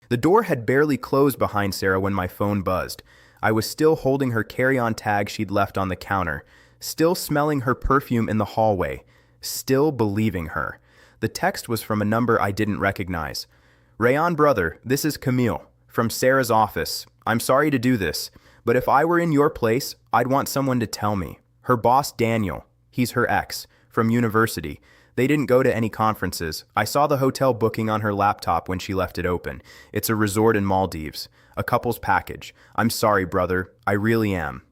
The door had barely closed behind Sarah when my phone buzzed. I was still holding her carry-on tag she'd left on the counter, still smelling her perfume in the hallway, still believing her. The text was from a number I didn't recognize. "Rayan brother, this is Camille, from Sarah's office. I'm sorry to do this, but if I were in your place, I'd want someone to tell me. Her boss, Daniel, he's her ex, from university. They didn't go to any conferences. I saw the hotel booking on her laptop when she left it open. It's a resort in Maldives, a couple's package. I'm sorry, brother, I really am."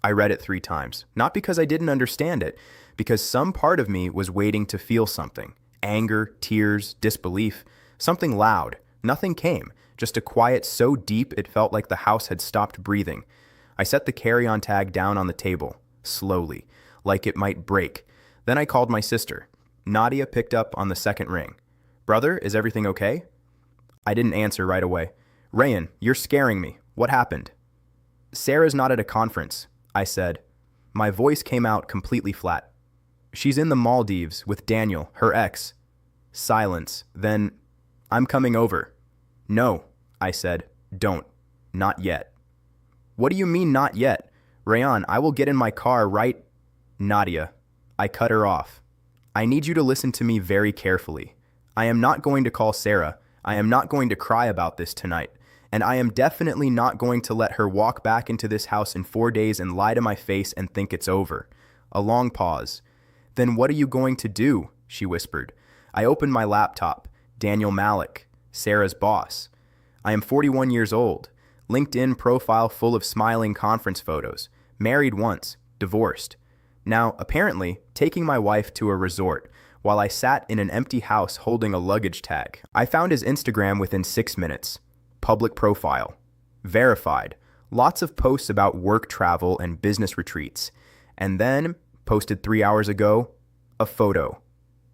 I read it 3 times, not because I didn't understand it, because some part of me was waiting to feel something. Anger, tears, disbelief, something loud. Nothing came, just a quiet so deep it felt like the house had stopped breathing. I set the carry-on tag down on the table, slowly, like it might break. Then I called my sister. Nadia picked up on the second ring. "Brother, is everything okay?" I didn't answer right away. "Rayan, you're scaring me. What happened?" "Sarah's not at a conference," I said. My voice came out completely flat. "She's in the Maldives with Daniel, her ex." Silence. Then, "I'm coming over." "No," I said. "Don't. Not yet." "What do you mean not yet? Rayan, I will get in my car right—" "Nadia." I cut her off. "I need you to listen to me very carefully. I am not going to call Sarah. I am not going to cry about this tonight. And I am definitely not going to let her walk back into this house in 4 days and lie to my face and think it's over." A long pause. "Then what are you going to do?" she whispered. I opened my laptop. Daniel Malik, Sarah's boss. I am 41 years old. LinkedIn profile full of smiling conference photos. Married once. Divorced. Now, apparently, taking my wife to a resort, while I sat in an empty house holding a luggage tag. I found his Instagram within 6 minutes. Public profile. Verified. Lots of posts about work travel and business retreats. And then, posted 3 hours ago, a photo.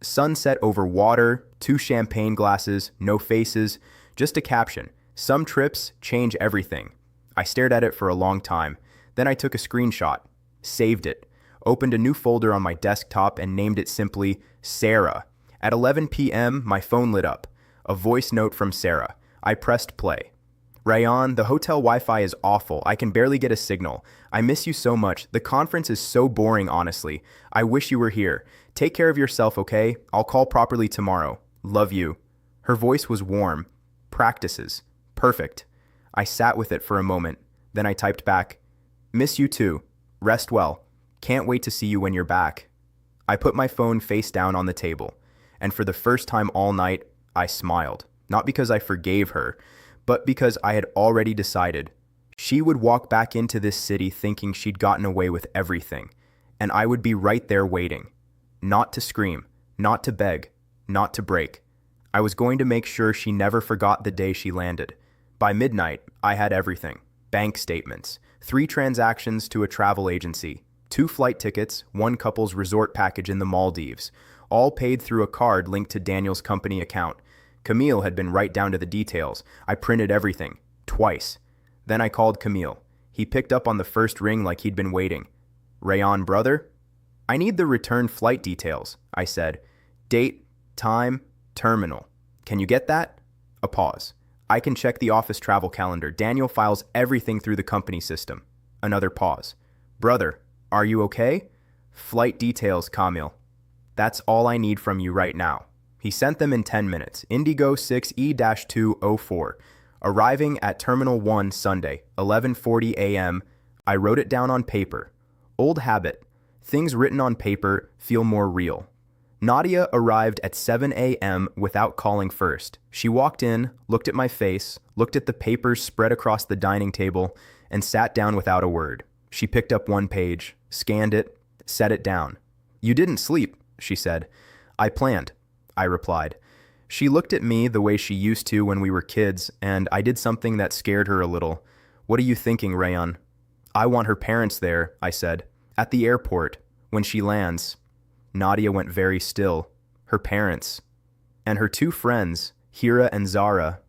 Sunset over water, 2 champagne glasses, no faces, just a caption. "Some trips change everything." I stared at it for a long time. Then I took a screenshot, saved it, opened a new folder on my desktop and named it simply Sarah. At 11 p.m., my phone lit up. A voice note from Sarah. I pressed play. "Rayan, the hotel Wi-Fi is awful. I can barely get a signal. I miss you so much. The conference is so boring, honestly. I wish you were here. Take care of yourself, okay? I'll call properly tomorrow. Love you." Her voice was warm. Practices. Perfect. I sat with it for a moment. Then I typed back, "Miss you too. Rest well. Can't wait to see you when you're back." I put my phone face down on the table, and for the first time all night, I smiled. Not because I forgave her, but because I had already decided. She would walk back into this city thinking she'd gotten away with everything, and I would be right there waiting. Not to scream, not to beg, not to break. I was going to make sure she never forgot the day she landed. By midnight, I had everything. Bank statements, 3 transactions to a travel agency, 2 flight tickets, 1 couple's resort package in the Maldives, all paid through a card linked to Daniel's company account. Camille had been right down to the details. I printed everything, twice. Then I called Camille. He picked up on the first ring like he'd been waiting. "Rayan, brother?" "I need the return flight details," I said. "Date, time, terminal. Can you get that?" A pause. "I can check the office travel calendar. Daniel files everything through the company system." Another pause. "Brother, are you okay?" "Flight details, Camille. That's all I need from you right now." He sent them in 10 minutes. Indigo 6E-204. Arriving at Terminal 1 Sunday, 11:40 a.m. I wrote it down on paper. Old habit. Things written on paper feel more real. Nadia arrived at 7 a.m. without calling first. She walked in, looked at my face, looked at the papers spread across the dining table, and sat down without a word. She picked up 1 page, scanned it, set it down. "You didn't sleep," she said. "I planned," I replied. She looked at me the way she used to when we were kids, and I did something that scared her a little. "What are you thinking, Rayan?" "I want her parents there," I said. "At the airport, when she lands." Nadia went very still. Her parents. And her 2 friends, Hira and Zara.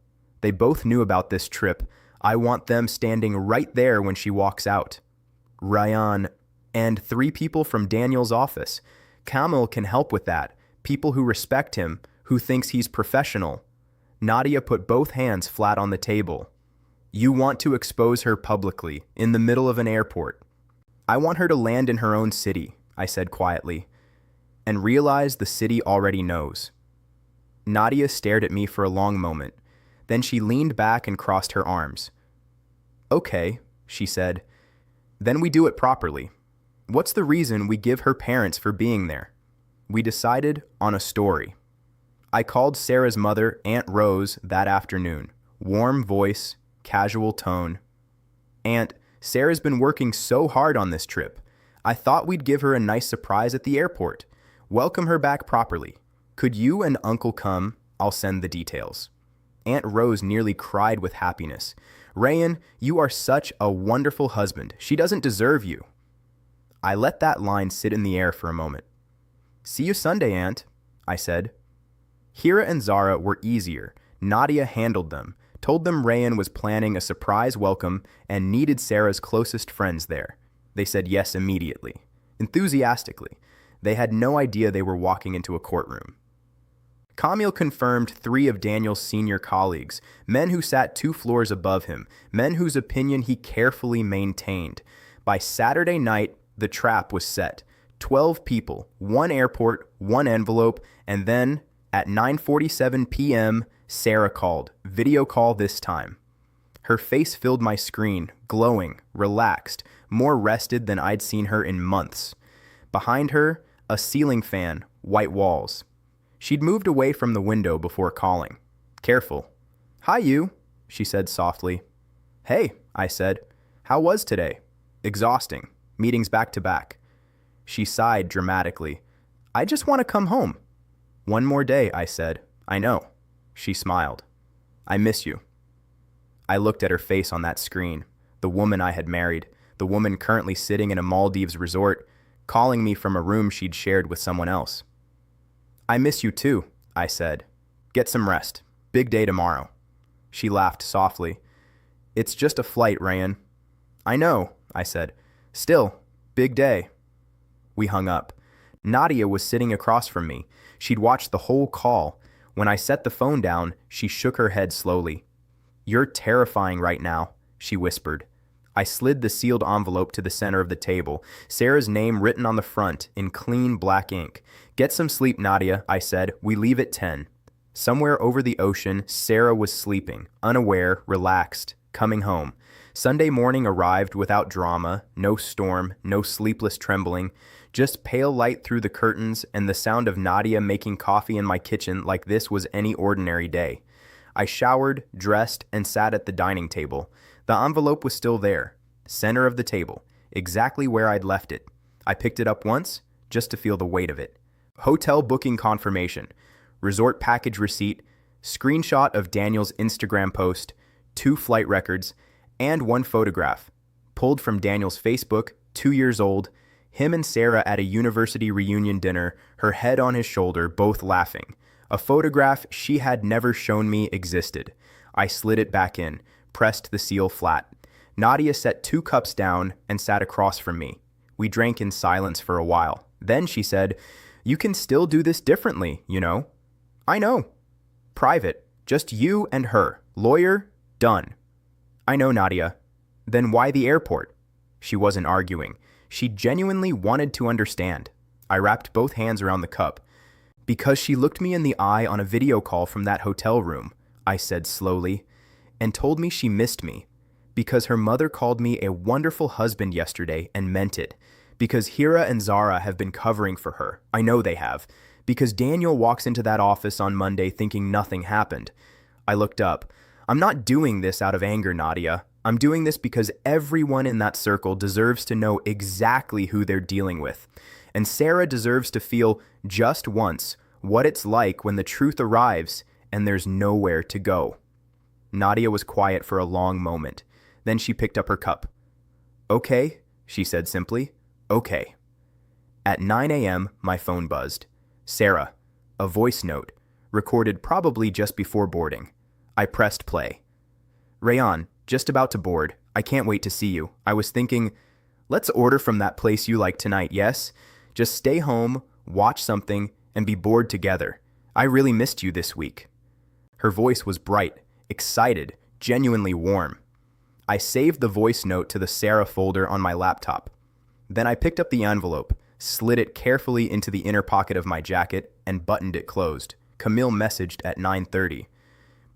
They both knew about this trip. I want them standing right there when she walks out. Rayan. And 3 people from Daniel's office. Kamil can help with that. People who respect him, who thinks he's professional. Nadia put both hands flat on the table. You want to expose her publicly, in the middle of an airport. I want her to land in her own city, I said quietly, and realize the city already knows. Nadia stared at me for a long moment. Then she leaned back and crossed her arms. Okay, she said. Then we do it properly. What's the reason we give her parents for being there? We decided on a story. I called Sarah's mother, Aunt Rose, that afternoon. Warm voice, casual tone. Aunt, Sarah's been working so hard on this trip. I thought we'd give her a nice surprise at the airport. Welcome her back properly. Could you and Uncle come? I'll send the details. Aunt Rose nearly cried with happiness. Rayan, you are such a wonderful husband. She doesn't deserve you. I let that line sit in the air for a moment. See you Sunday, Aunt, I said. Hira and Zara were easier. Nadia handled them, told them Rayan was planning a surprise welcome and needed Sarah's closest friends there. They said yes immediately, enthusiastically. They had no idea they were walking into a courtroom. Kamil confirmed 3 of Daniel's senior colleagues, men who sat 2 floors above him, men whose opinion he carefully maintained. By Saturday night, the trap was set. 12 people, 1 airport, 1 envelope, and then, at 9:47 p.m., Sarah called, video call this time. Her face filled my screen, glowing, relaxed, more rested than I'd seen her in months. Behind her, a ceiling fan, white walls. She'd moved away from the window before calling. Careful. Hi, you, she said softly. Hey, I said. How was today? Exhausting. Meetings back to back. She sighed dramatically. I just want to come home. One more day, I said. I know. She smiled. I miss you. I looked at her face on that screen, the woman I had married, the woman currently sitting in a Maldives resort, calling me from a room she'd shared with someone else. I miss you too, I said. Get some rest. Big day tomorrow. She laughed softly. It's just a flight, Rayan. I know, I said. Still, big day. We hung up. Nadia was sitting across from me. She'd watched the whole call. When I set the phone down, she shook her head slowly. You're terrifying right now, she whispered. I slid the sealed envelope to the center of the table, Sarah's name written on the front in clean black ink. Get some sleep, Nadia, I said. We leave at 10. Somewhere over the ocean, Sarah was sleeping, unaware, relaxed, coming home. Sunday morning arrived without drama, no storm, no sleepless trembling, just pale light through the curtains and the sound of Nadia making coffee in my kitchen like this was any ordinary day. I showered, dressed, and sat at the dining table. The envelope was still there, center of the table, exactly where I'd left it. I picked it up once, just to feel the weight of it. Hotel booking confirmation, resort package receipt, screenshot of Daniel's Instagram post, 2 flight records, and 1 photograph, pulled from Daniel's Facebook, 2 years old, him and Sarah at a university reunion dinner, her head on his shoulder, both laughing. A photograph she had never shown me existed. I slid it back in, pressed the seal flat. Nadia set 2 cups down and sat across from me. We drank in silence for a while. Then she said, You can still do this differently, you know. I know. Private, just you and her. Lawyer, done. I know, Nadia. Then why the airport? She wasn't arguing. She genuinely wanted to understand. I wrapped both hands around the cup. Because she looked me in the eye on a video call from that hotel room, I said slowly, and told me she missed me. Because her mother called me a wonderful husband yesterday and meant it. Because Hira and Zara have been covering for her. I know they have. Because Daniel walks into that office on Monday thinking nothing happened. I looked up. I'm not doing this out of anger, Nadia. I'm doing this because everyone in that circle deserves to know exactly who they're dealing with. And Sarah deserves to feel, just once, what it's like when the truth arrives and there's nowhere to go. Nadia was quiet for a long moment. Then she picked up her cup. Okay, she said simply. Okay. At 9 a.m., my phone buzzed. Sarah, a voice note, recorded probably just before boarding. I pressed play. Rayan, just about to board. I can't wait to see you. I was thinking, let's order from that place you like tonight, yes? Just stay home, watch something, and be bored together. I really missed you this week. Her voice was bright, excited, genuinely warm. I saved the voice note to the Sarah folder on my laptop. Then I picked up the envelope, slid it carefully into the inner pocket of my jacket, and buttoned it closed. Camille messaged at 9:30.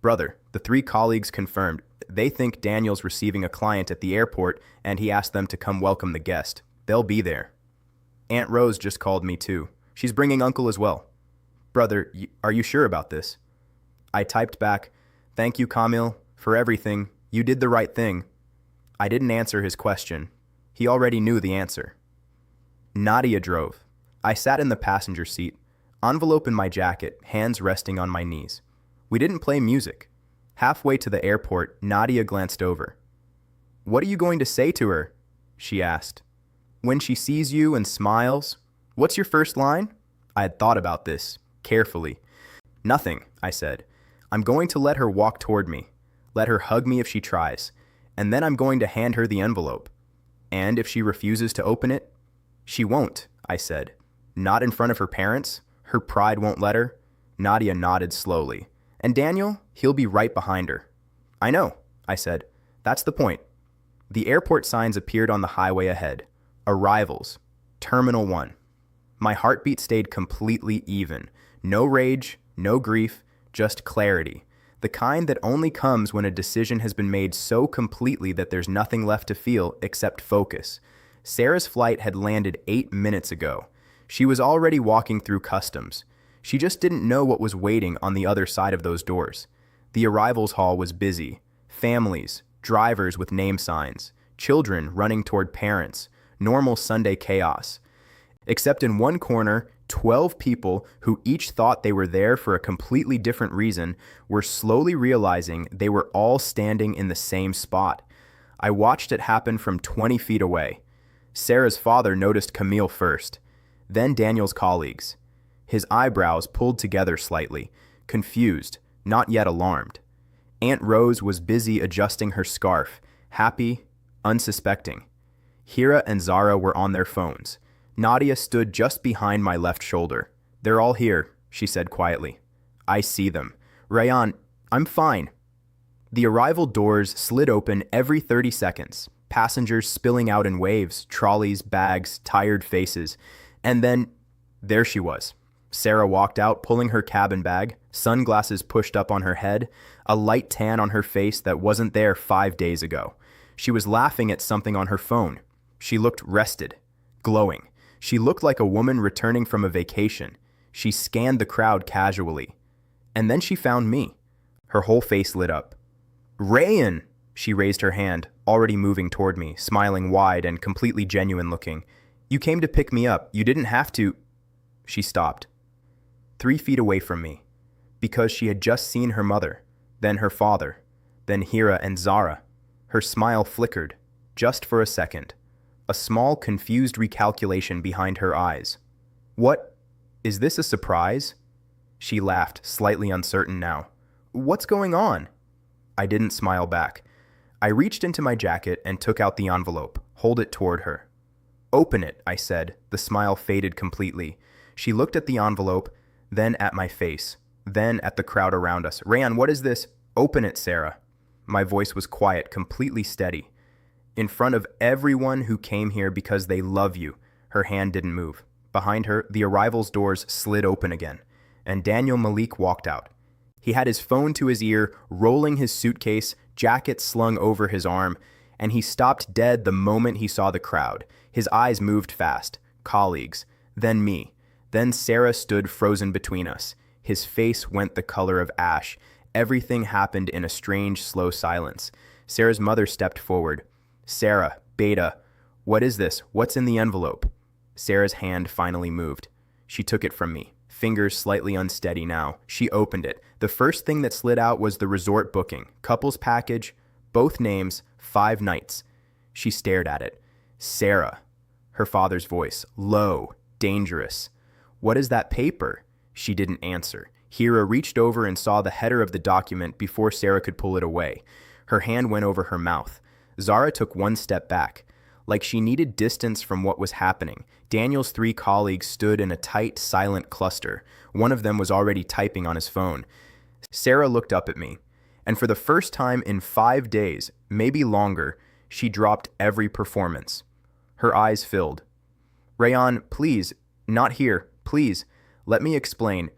Brother, the 3 colleagues confirmed. They think Daniel's receiving a client at the airport and he asked them to come welcome the guest. They'll be there. Aunt Rose just called me too. She's bringing Uncle as well. Brother, are you sure about this? I typed back, thank you, Camille, for everything. You did the right thing. I didn't answer his question. He already knew the answer. Nadia drove. I sat in the passenger seat, envelope in my jacket, hands resting on my knees. We didn't play music. Halfway to the airport, Nadia glanced over. What are you going to say to her? She asked. When she sees you and smiles, what's your first line? I had thought about this, carefully. Nothing, I said. I'm going to let her walk toward me. Let her hug me if she tries. And then I'm going to hand her the envelope. And if she refuses to open it, she won't, I said. Not in front of her parents. Her pride won't let her. Nadia nodded slowly. And Daniel, he'll be right behind her. I know, I said. That's the point. The airport signs appeared on the highway ahead. Arrivals. Terminal 1. My heartbeat stayed completely even. No rage, no grief, just clarity. The kind that only comes when a decision has been made so completely that there's nothing left to feel except focus. Sarah's flight had landed 8 minutes ago. She was already walking through customs. She just didn't know what was waiting on the other side of those doors. The arrivals hall was busy. Families, drivers with name signs, children running toward parents, normal Sunday chaos. Except in one corner, 12 people who each thought they were there for a completely different reason were slowly realizing they were all standing in the same spot. I watched it happen from 20 feet away. Sarah's father noticed Camille first, then Daniel's colleagues. His eyebrows pulled together slightly, confused, not yet alarmed. Aunt Rose was busy adjusting her scarf, happy, unsuspecting. Hira and Zara were on their phones. Nadia stood just behind my left shoulder. They're all here, she said quietly. I see them. Rayan, I'm fine. The arrival doors slid open every 30 seconds, passengers spilling out in waves, trolleys, bags, tired faces. And then, there she was. Sarah walked out, pulling her cabin bag, sunglasses pushed up on her head, a light tan on her face that wasn't there 5 days ago. She was laughing at something on her phone. She looked rested, glowing. She looked like a woman returning from a vacation. She scanned the crowd casually. And then she found me. Her whole face lit up. Rayan! She raised her hand, already moving toward me, smiling wide and completely genuine looking. You came to pick me up. You didn't have to. She stopped. 3 feet away from me. Because she had just seen her mother, then her father, then Hira and Zara. Her smile flickered, just for a second. A small, confused recalculation behind her eyes. What? Is this a surprise? She laughed, slightly uncertain now. What's going on? I didn't smile back. I reached into my jacket and took out the envelope, hold it toward her. Open it, I said. The smile faded completely. She looked at the envelope, then at my face, then at the crowd around us. Rayan, what is this? Open it, Sarah. My voice was quiet, completely steady. In front of everyone who came here because they love you. Her hand didn't move. Behind her, the arrivals doors slid open again, and Daniel Malik walked out. He had his phone to his ear, rolling his suitcase, jacket slung over his arm, and he stopped dead the moment he saw the crowd. His eyes moved fast. Colleagues, then me. Then Sarah stood frozen between us. His face went the color of ash. Everything happened in a strange, slow silence. Sarah's mother stepped forward. Sarah, Beta, what is this? What's in the envelope? Sarah's hand finally moved. She took it from me, fingers slightly unsteady now. She opened it. The first thing that slid out was the resort booking, couples package, both names, 5 nights. She stared at it. Sarah, her father's voice, low, dangerous. What is that paper? She didn't answer. Hira reached over and saw the header of the document before Sarah could pull it away. Her hand went over her mouth. Zara took one step back, like she needed distance from what was happening. Daniel's 3 colleagues stood in a tight, silent cluster. One of them was already typing on his phone. Sarah looked up at me, and for the first time in 5 days, maybe longer, she dropped every performance. Her eyes filled. Rayan, please, not here, please, let me explain.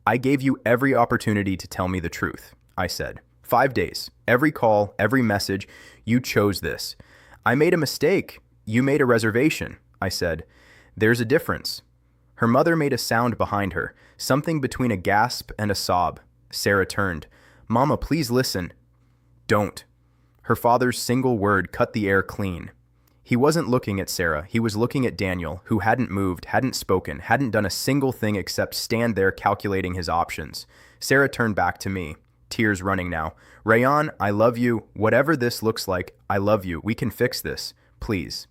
I gave you every opportunity to tell me the truth, I said. 5 days, every call, every message, you chose this. I made a mistake. You made a reservation, I said. There's a difference. Her mother made a sound behind her, something between a gasp and a sob. Sarah turned. Mama, please listen. Don't. Her father's single word cut the air clean. He wasn't looking at Sarah, he was looking at Daniel, who hadn't moved, hadn't spoken, hadn't done a single thing except stand there calculating his options. Sarah turned back to me, tears running now. Rayan, I love you. Whatever this looks like, I love you. We can fix this. Please.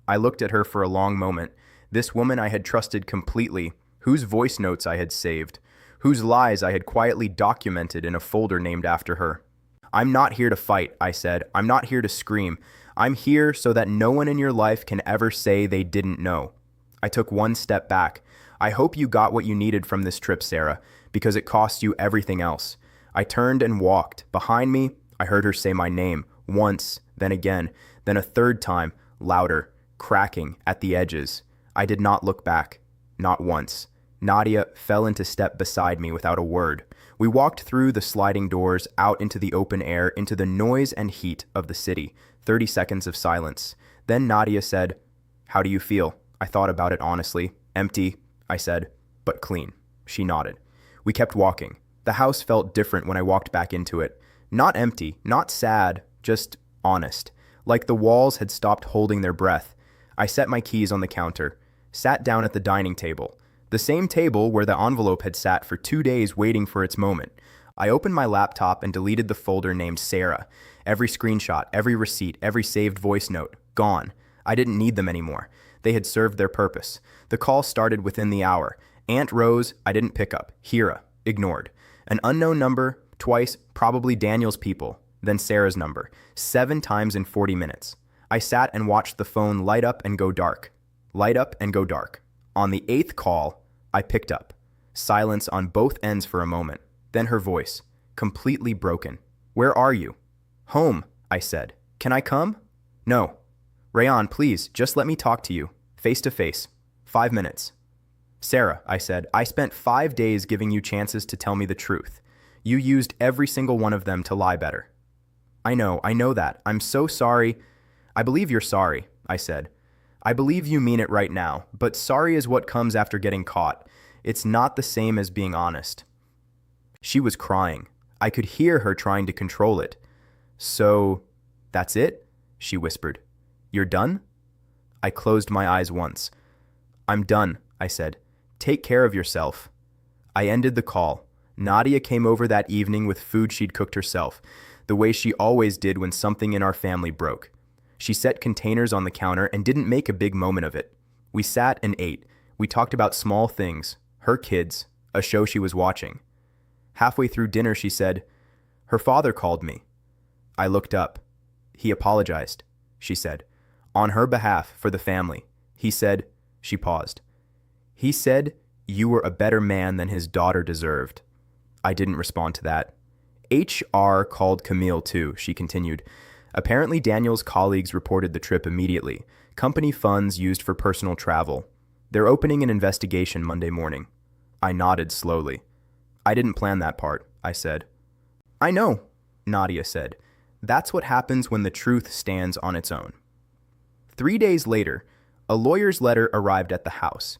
I looked at her for a long moment. This woman I had trusted completely, whose voice notes I had saved, whose lies I had quietly documented in a folder named after her. I'm not here to fight, I said. I'm not here to scream. I'm here so that no one in your life can ever say they didn't know. I took one step back. I hope you got what you needed from this trip, Sarah, because it cost you everything else. I turned and walked. Behind me, I heard her say my name, once, then again, then a third time, louder, cracking at the edges. I did not look back. Not once. Nadia fell into step beside me without a word. We walked through the sliding doors, out into the open air, into the noise and heat of the city. 30 seconds of silence. Then Nadia said, How do you feel? I thought about it honestly. Empty, I said, but clean. She nodded. We kept walking. The house felt different when I walked back into it. Not empty, not sad, just honest. Like the walls had stopped holding their breath. I set my keys on the counter, sat down at the dining table. The same table where the envelope had sat for 2 days waiting for its moment. I opened my laptop and deleted the folder named Sarah. Every screenshot, every receipt, every saved voice note, gone. I didn't need them anymore. They had served their purpose. The call started within the hour. Aunt Rose, I didn't pick up. Hira, ignored. An unknown number, twice, probably Daniel's people. Then Sarah's number, 7 times in 40 minutes. I sat and watched the phone light up and go dark. Light up and go dark. On the 8th call, I picked up. Silence on both ends for a moment. Then her voice, completely broken. Where are you? Home, I said. Can I come? No. Rayan, please, just let me talk to you. Face to face. 5 minutes. Sarah, I said, I spent 5 days giving you chances to tell me the truth. You used every single one of them to lie better. I know that. I'm so sorry. I believe you're sorry, I said. I believe you mean it right now, but sorry is what comes after getting caught. It's not the same as being honest. She was crying. I could hear her trying to control it. So, that's it? She whispered. You're done? I closed my eyes once. I'm done, I said. Take care of yourself. I ended the call. Nadia came over that evening with food she'd cooked herself, the way she always did when something in our family broke. She set containers on the counter and didn't make a big moment of it. We sat and ate. We talked about small things, her kids, a show she was watching. Halfway through dinner, she said, Her father called me. I looked up. He apologized, she said. On her behalf, for the family. He said, she paused. He said you were a better man than his daughter deserved. I didn't respond to that. HR called Camille too, she continued. Apparently Daniel's colleagues reported the trip immediately. Company funds used for personal travel. They're opening an investigation Monday morning. I nodded slowly. I didn't plan that part, I said. I know, Nadia said. That's what happens when the truth stands on its own. 3 days later, a lawyer's letter arrived at the house.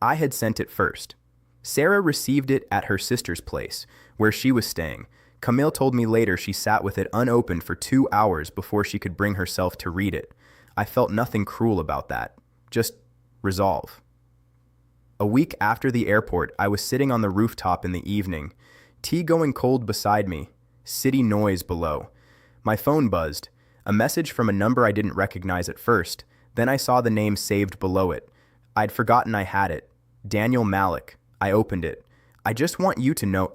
I had sent it first. Sarah received it at her sister's place, where she was staying. Camille told me later she sat with it unopened for 2 hours before she could bring herself to read it. I felt nothing cruel about that. Just resolve. A week after the airport, I was sitting on the rooftop in the evening. Tea going cold beside me. City noise below. My phone buzzed. A message from a number I didn't recognize at first. Then I saw the name saved below it. I'd forgotten I had it. Daniel Malik. I opened it. I just want you to know,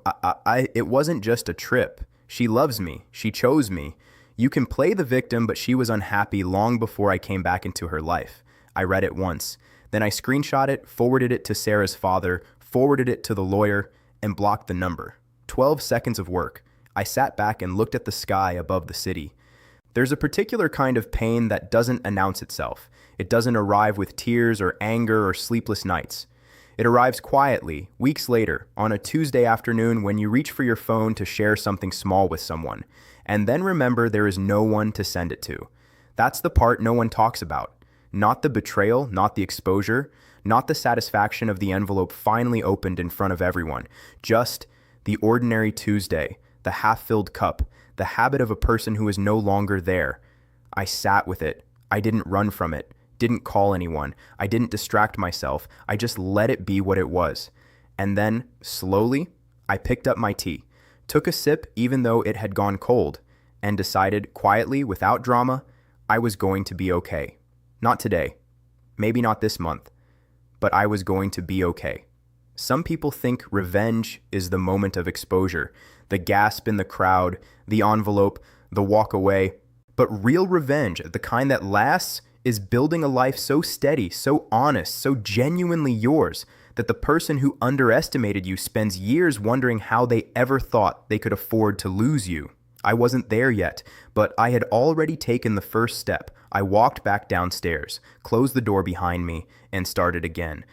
it wasn't just a trip. She loves me. She chose me. You can play the victim, but she was unhappy long before I came back into her life. I read it once. Then I screenshot it, forwarded it to Sarah's father, forwarded it to the lawyer, and blocked the number. 12 seconds of work. I sat back and looked at the sky above the city. There's a particular kind of pain that doesn't announce itself. It doesn't arrive with tears or anger or sleepless nights. It arrives quietly, weeks later, on a Tuesday afternoon when you reach for your phone to share something small with someone, and then remember there is no one to send it to. That's the part no one talks about. Not the betrayal, not the exposure, not the satisfaction of the envelope finally opened in front of everyone. Just the ordinary Tuesday, the half-filled cup, the habit of a person who is no longer there. I sat with it. I didn't run from it, didn't call anyone. I didn't distract myself. I just let it be what it was. And then, slowly, I picked up my tea, took a sip even though it had gone cold, and decided quietly, without drama, I was going to be okay. Not today, maybe not this month, but I was going to be okay. Some people think revenge is the moment of exposure, the gasp in the crowd, the envelope, the walk away. But real revenge, the kind that lasts, is building a life so steady, so honest, so genuinely yours, that the person who underestimated you spends years wondering how they ever thought they could afford to lose you. I wasn't there yet, but I had already taken the first step. I walked back downstairs, closed the door behind me, and started again.